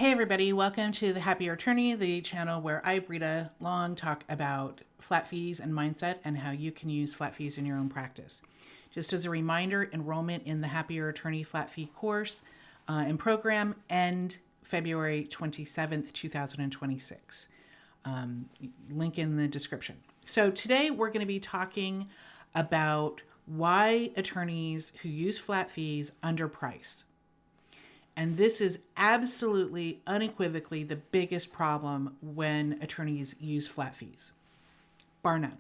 Hey everybody, welcome to The Happier Attorney, the channel where I, Brita Long, talk about flat fees and mindset and how you can use flat fees in your own practice. Just as a reminder, enrollment in the Happier Attorney flat fee course and program end February 27th, 2026. Link in the description. So today we're going to be talking about why attorneys who use flat fees underprice. And this is absolutely, unequivocally the biggest problem when attorneys use flat fees, bar none.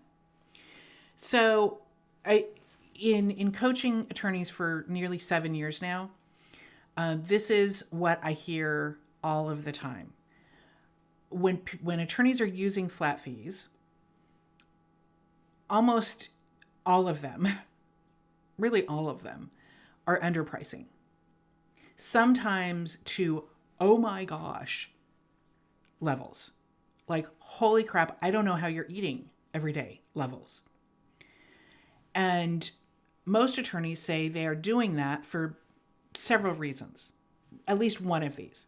So in coaching attorneys for nearly 7 years now, this is what I hear all of the time. When attorneys are using flat fees, almost all of them, really all of them, are underpricing. Sometimes to, oh my gosh, levels. Like, holy crap, I don't know how you're eating every day levels. And most attorneys say they are doing that for several reasons. At least one of these.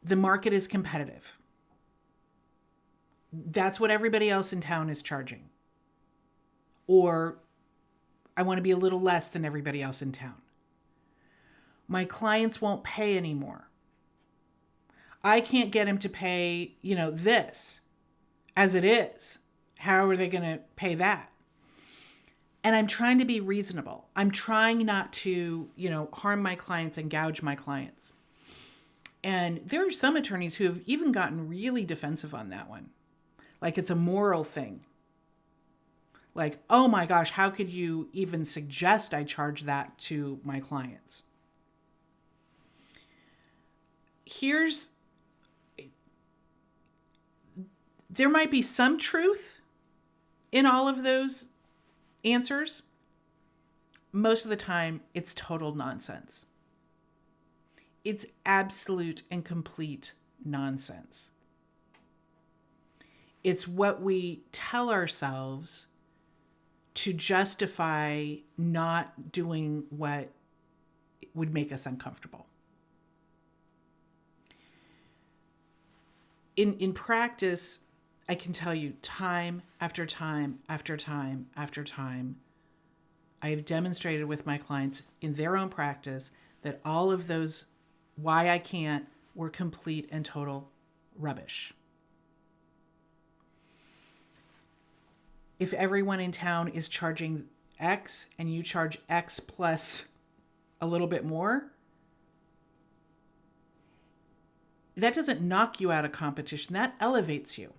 The market is competitive. That's what everybody else in town is charging. Or I want to be a little less than everybody else in town. My clients won't pay anymore. I can't get them to pay, this as it is. How are they going to pay that? And I'm trying to be reasonable. I'm trying not to, harm my clients and gouge my clients. And there are some attorneys who have even gotten really defensive on that one. Like it's a moral thing. Like, oh my gosh, how could you even suggest I charge that to my clients? There might be some truth in all of those answers. Most of the time, it's total nonsense. It's absolute and complete nonsense. It's what we tell ourselves to justify not doing what would make us uncomfortable. In practice, I can tell you time after time after time after time, I have demonstrated with my clients in their own practice that all of those why I can't were complete and total rubbish. If everyone in town is charging X and you charge X plus a little bit more, that doesn't knock you out of competition. That elevates you.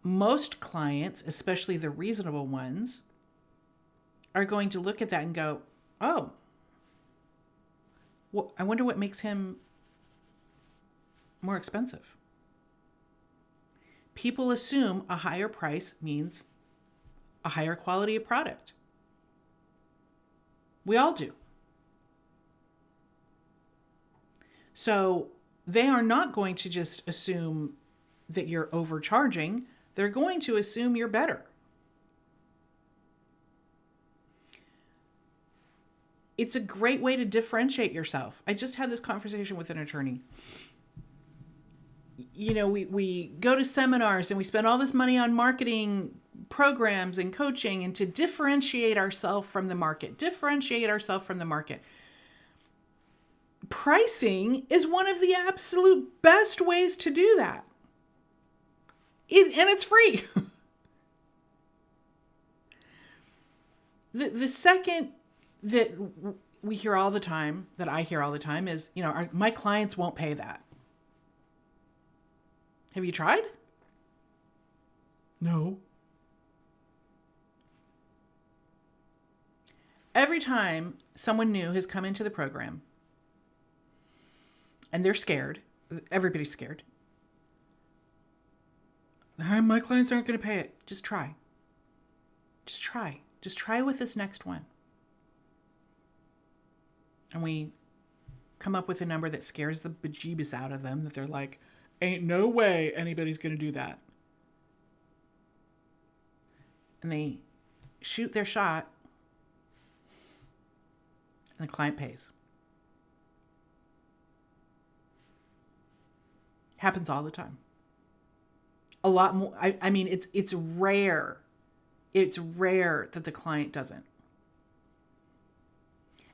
Most clients, especially the reasonable ones, are going to look at that and go, oh, well, I wonder what makes him more expensive. People assume a higher price means a higher quality of product. We all do. So they are not going to just assume that you're overcharging. They're going to assume you're better. It's a great way to differentiate yourself. I just had this conversation with an attorney. We go to seminars and we spend all this money on marketing programs and coaching and to differentiate ourselves from the market. Pricing is one of the absolute best ways to do that. And it's free. The second that we hear all the time, that I hear all the time is, my clients won't pay that. Have you tried? No. Every time someone new has come into the program and they're scared, everybody's scared. My clients aren't going to pay it. Just try. Just try with this next one. And we come up with a number that scares the bejeebus out of them, that they're like, ain't no way anybody's going to do that. And they shoot their shot and the client pays. Happens all the time. A lot more. I mean, it's rare. It's rare that the client doesn't.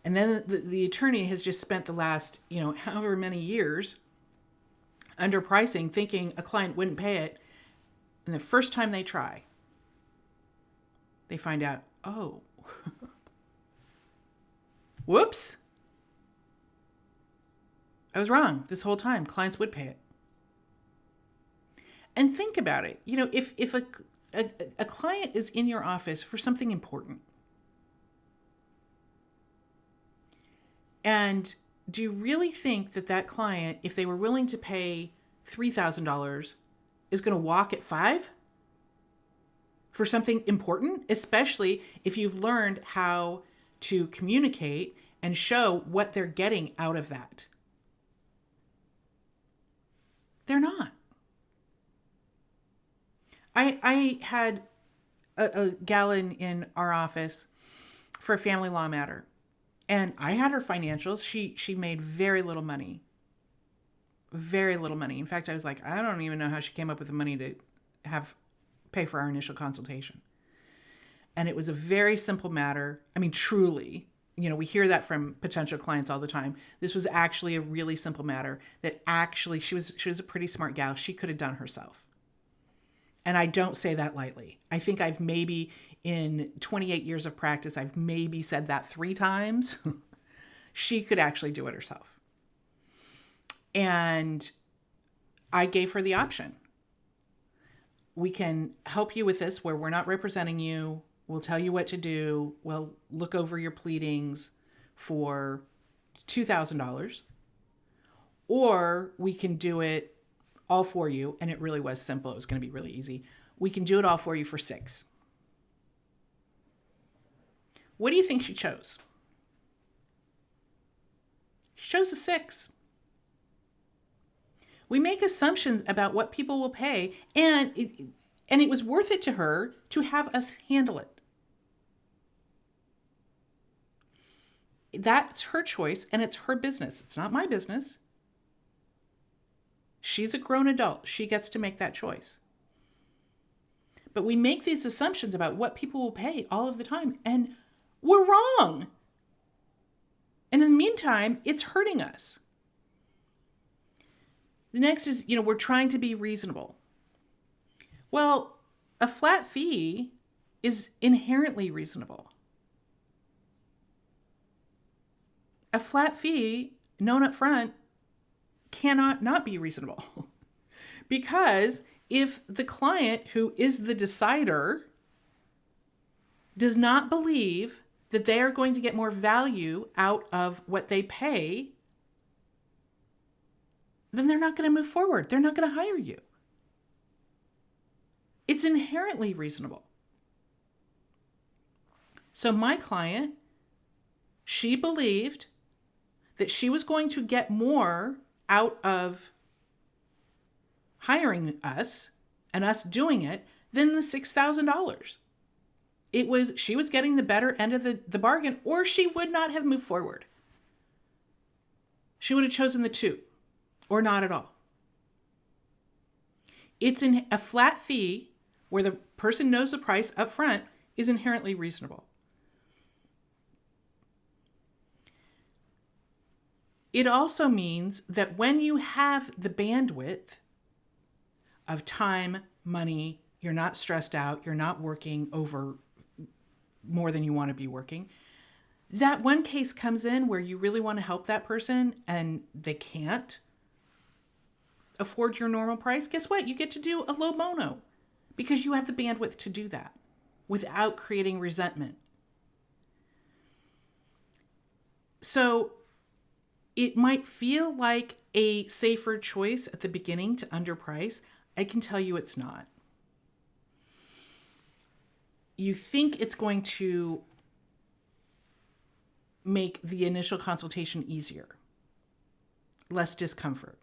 And then the attorney has just spent the last, however many years underpricing, thinking a client wouldn't pay it. And the first time they try, they find out, oh, whoops. I was wrong this whole time. Clients would pay it. And think about it. If a client is in your office for something important, and do you really think that client, if they were willing to pay $3,000, is going to walk at $5,000 for something important, especially if you've learned how to communicate and show what they're getting out of that? They're not. I had a gal in our office for a family law matter, and I had her financials. She made very little money. Very little money. In fact, I was like, I don't even know how she came up with the money to pay for our initial consultation. And it was a very simple matter. I mean, truly, we hear that from potential clients all the time. This was actually a really simple matter that actually she was a pretty smart gal. She could have done herself. And I don't say that lightly. I think I've maybe, in 28 years of practice, I've maybe said that 3 times. She could actually do it herself. And I gave her the option. We can help you with this where we're not representing you. We'll tell you what to do. We'll look over your pleadings for $2,000. Or we can do it all for you. And it really was simple. It was going to be really easy. We can do it all for you for $6,000. What do you think she chose? She chose a $6,000. We make assumptions about what people will pay, and it was worth it to her to have us handle it. That's her choice, and it's her business. It's not my business. She's a grown adult. She gets to make that choice. But we make these assumptions about what people will pay all of the time, and we're wrong. And in the meantime, it's hurting us. The next is, we're trying to be reasonable. Well, a flat fee is inherently reasonable. A flat fee, known up front, cannot not be reasonable. Because if the client, who is the decider, does not believe that they are going to get more value out of what they pay, then they're not going to move forward. They're not going to hire you. It's inherently reasonable. So my client, she believed that she was going to get more out of hiring us and us doing it than the $6,000. She was getting the better end of the bargain, or she would not have moved forward. She would have chosen the 2. Or not at all. It's a flat fee where the person knows the price up front is inherently reasonable. It also means that when you have the bandwidth of time, money, you're not stressed out, you're not working over more than you want to be working, that one case comes in where you really want to help that person and they can't afford your normal price, guess what? You get to do a low mono because you have the bandwidth to do that without creating resentment. So it might feel like a safer choice at the beginning to underprice. I can tell you it's not. You think it's going to make the initial consultation easier, less discomfort,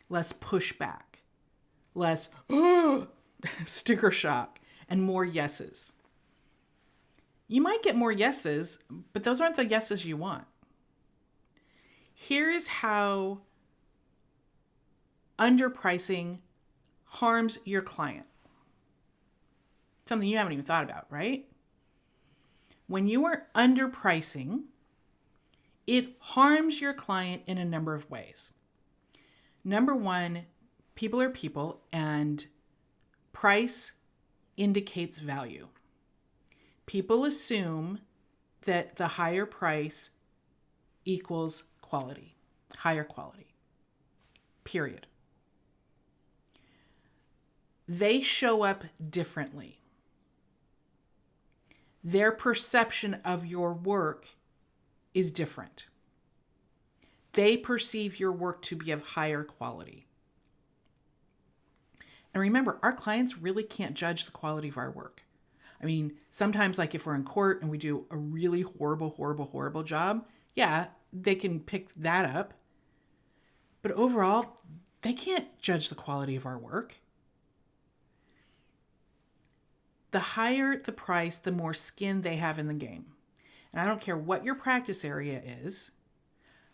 less pushback, less sticker shock, and more yeses. You might get more yeses, but those aren't the yeses you want. Here's how underpricing harms your client. Something you haven't even thought about, right? When you are underpricing, it harms your client in a number of ways. Number one, people are people, and price indicates value. People assume that the higher price equals quality, higher quality, period. They show up differently. Their perception of your work is different. They perceive your work to be of higher quality. And remember, our clients really can't judge the quality of our work. I mean, sometimes like if we're in court and we do a really horrible job, yeah, they can pick that up. But overall, they can't judge the quality of our work. The higher the price, the more skin they have in the game. And I don't care what your practice area is,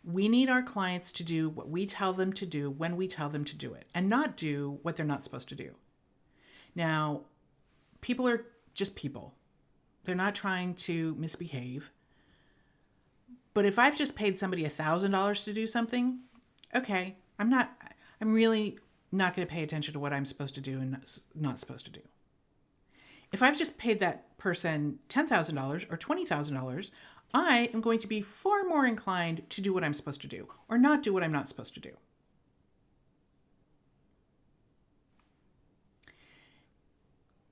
we need our clients to do what we tell them to do when we tell them to do it, and not do what they're not supposed to do. Now, people are just people. They're not trying to misbehave. But if I've just paid somebody $1,000 to do something, okay, I'm really not going to pay attention to what I'm supposed to do and not supposed to do. If I've just paid that person $10,000 or $20,000, I am going to be far more inclined to do what I'm supposed to do or not do what I'm not supposed to do.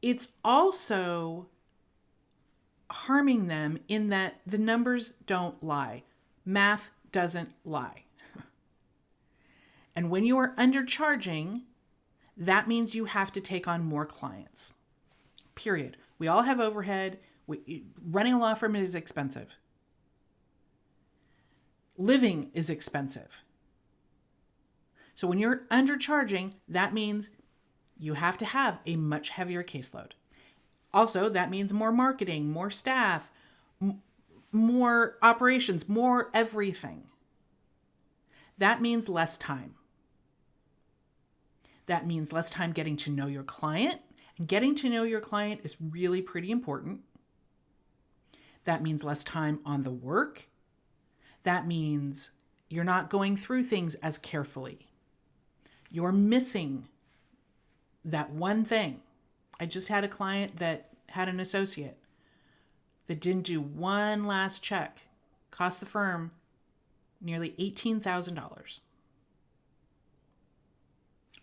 It's also harming them in that the numbers don't lie. Math doesn't lie. And when you are undercharging, that means you have to take on more clients. Period. We all have overhead. Running a law firm is expensive. Living is expensive. So when you're undercharging, that means you have to have a much heavier caseload. Also, that means more marketing, more staff, more operations, more everything. That means less time. That means less time getting to know your client. And getting to know your client is really pretty important. That means less time on the work. That means you're not going through things as carefully. You're missing that one thing. I just had a client that had an associate that didn't do one last check. Cost the firm nearly $18,000.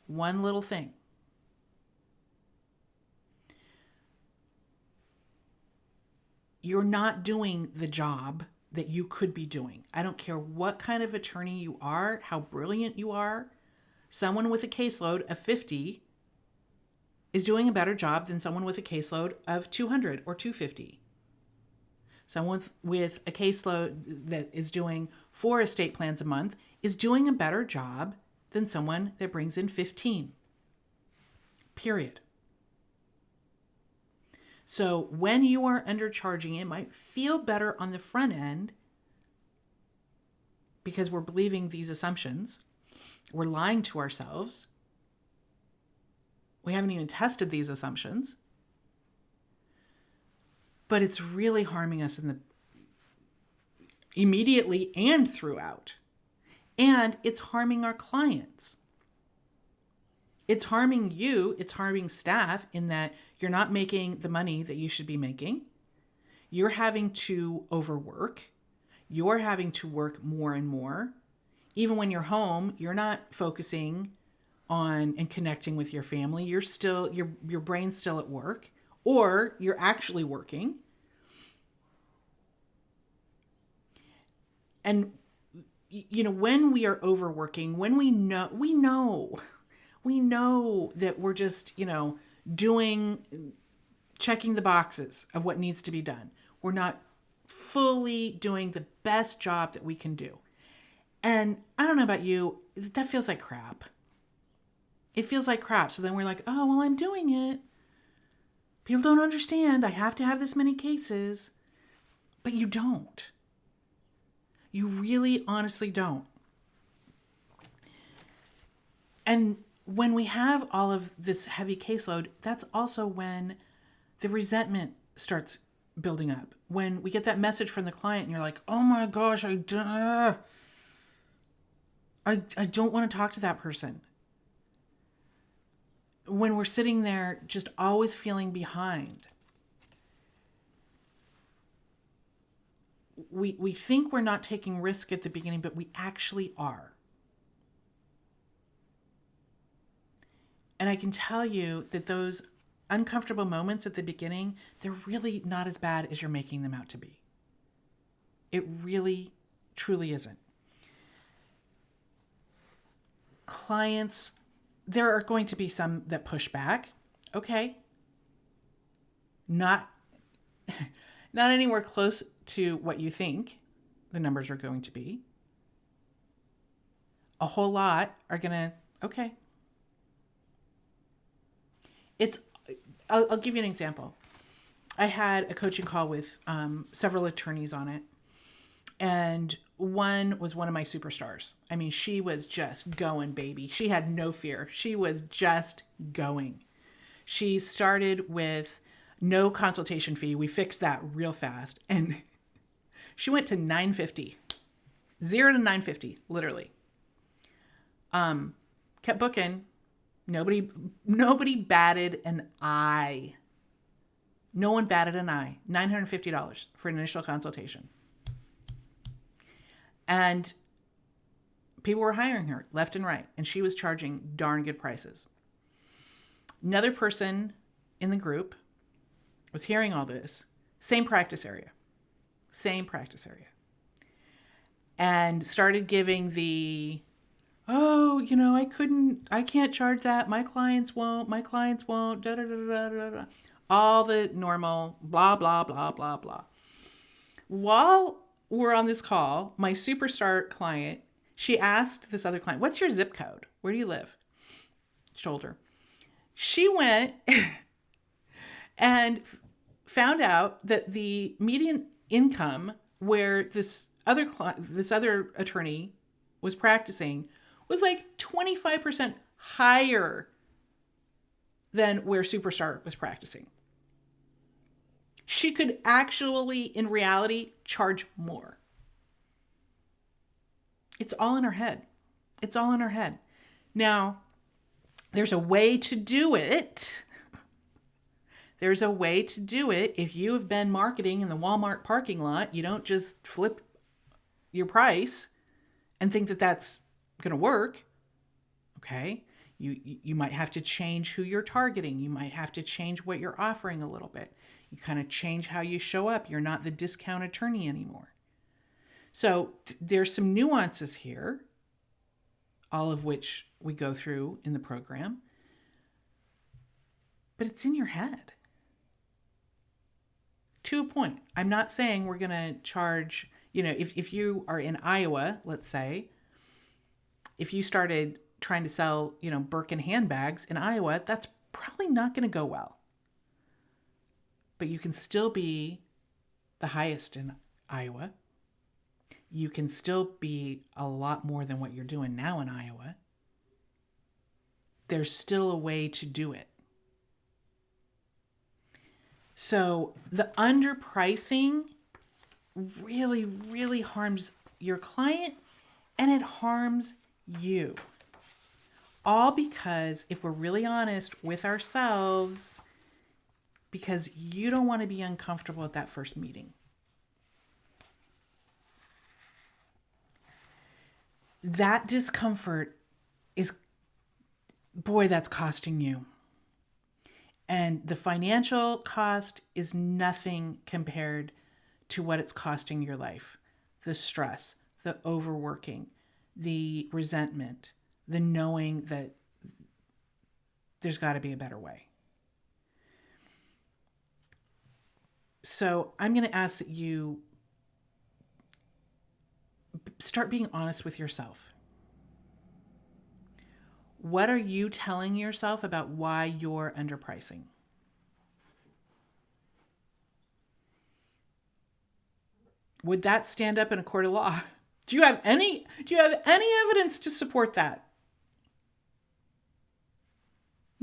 One little thing. You're not doing the job that you could be doing. I don't care what kind of attorney you are, how brilliant you are. Someone with a caseload of 50 is doing a better job than someone with a caseload of 200 or 250. Someone with a caseload that is doing 4 estate plans a month is doing a better job than someone that brings in 15. Period. So when you are undercharging, it might feel better on the front end because we're believing these assumptions. We're lying to ourselves. We haven't even tested these assumptions. But it's really harming us immediately and throughout. And it's harming our clients. It's harming you. It's harming staff in that you're not making the money that you should be making. You're having to overwork. You're having to work more and more. Even when you're home, you're not focusing on and connecting with your family. You're still, your brain's still at work, or you're actually working. And, when we are overworking, when we know that we're just, checking the boxes of what needs to be done. We're not fully doing the best job that we can do. And I don't know about you, that feels like crap. It feels like crap. So then we're like, oh, well, I'm doing it. People don't understand. I have to have this many cases. But you don't. You really honestly don't. And when we have all of this heavy caseload, that's also when the resentment starts building up. When we get that message from the client and you're like, oh my gosh, I don't want to talk to that person. When we're sitting there just always feeling behind, we think we're not taking risk at the beginning, but we actually are. And I can tell you that those uncomfortable moments at the beginning, they're really not as bad as you're making them out to be. It really, truly isn't. Clients, there are going to be some that push back. Okay. Not anywhere close to what you think the numbers are going to be. A whole lot are going to, okay. I'll give you an example. I had a coaching call with several attorneys on it. And one was one of my superstars. I mean, she was just going, baby. She had no fear. She was just going. She started with no consultation fee. We fixed that real fast. And she went to $950. 0 to $950, literally. Kept booking. Nobody batted an eye. No one batted an eye. $950 for an initial consultation. And people were hiring her left and right, and she was charging darn good prices. Another person in the group was hearing all this, same practice area, and started giving the, oh, I can't charge that. My clients won't, da da da da da da. All the normal blah, blah, blah, blah, blah. While we're on this call, my superstar client, she asked this other client, what's your zip code? Where do you live? She told her. She went and found out that the median income where this other attorney was practicing was like 25% higher than where Superstar was practicing. She could actually, in reality, charge more. It's all in her head. It's all in her head. Now, there's a way to do it. There's a way to do it. If you have been marketing in the Walmart parking lot, you don't just flip your price and think that that's going to work. Okay? You might have to change who you're targeting. You might have to change what you're offering a little bit. You kind of change how you show up. You're not the discount attorney anymore. So there's some nuances here, all of which we go through in the program. But it's in your head. To a point. I'm not saying we're going to charge, if you are in Iowa, let's say, if you started trying to sell, Birkin handbags in Iowa, that's probably not going to go well. But you can still be the highest in Iowa. You can still be a lot more than what you're doing now in Iowa. There's still a way to do it. So the underpricing really, really harms your client, and it harms you. All because, if we're really honest with ourselves, because you don't want to be uncomfortable at that first meeting. That discomfort is, boy, that's costing you. And the financial cost is nothing compared to what it's costing your life. The stress, the overworking, the resentment, the knowing that there's got to be a better way. So I'm going to ask that you start being honest with yourself. What are you telling yourself about why you're underpricing? Would that stand up in a court of law? Do you have any evidence to support that?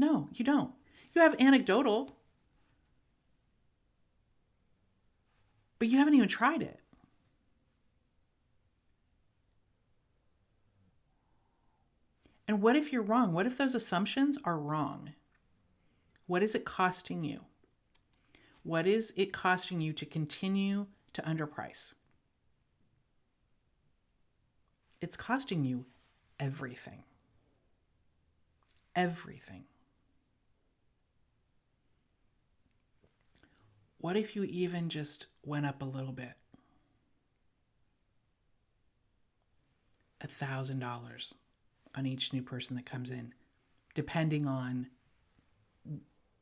No, you don't. You have anecdotal, but you haven't even tried it. And what if you're wrong? What if those assumptions are wrong? What is it costing you? What is it costing you to continue to underprice? It's costing you everything. Everything. What if you even just went up a little bit? $1,000 on each new person that comes in, depending on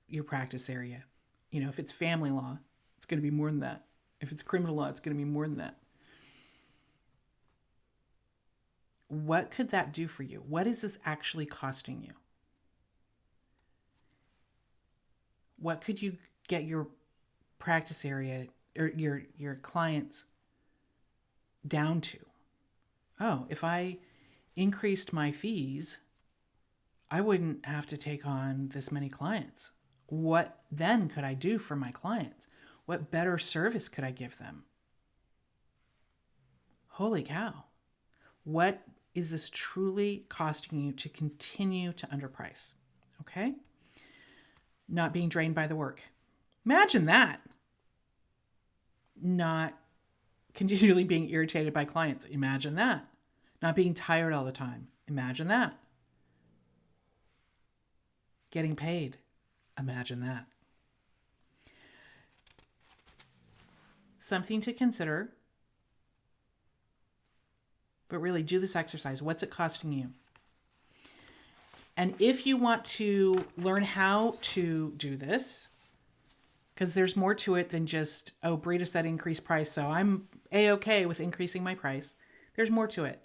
your practice area. You know, if it's family law, it's going to be more than that. If it's criminal law, it's going to be more than that. What could that do for you? What is this actually costing you? What could you get your practice area or your clients down to? Oh, if I increased my fees, I wouldn't have to take on this many clients. What then could I do for my clients? What better service could I give them? Holy cow. What is this truly costing you to continue to underprice? Okay? Not being drained by the work. Imagine that. Not continually being irritated by clients. Imagine that. Not being tired all the time. Imagine that. Getting paid. Imagine that. Something to consider. But really, do this exercise. What's it costing you? And if you want to learn how to do this, because there's more to it than just, oh, Brita said increase price, so I'm A-okay with increasing my price. There's more to it.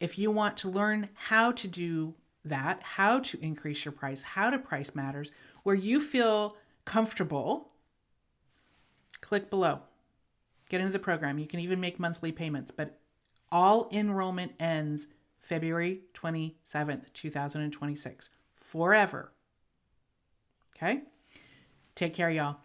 If you want to learn how to do that, how to increase your price, how to price matters, where you feel comfortable, click below. Get into the program. You can even make monthly payments, but all enrollment ends February 27th, 2026. Forever. Okay? Take care, y'all.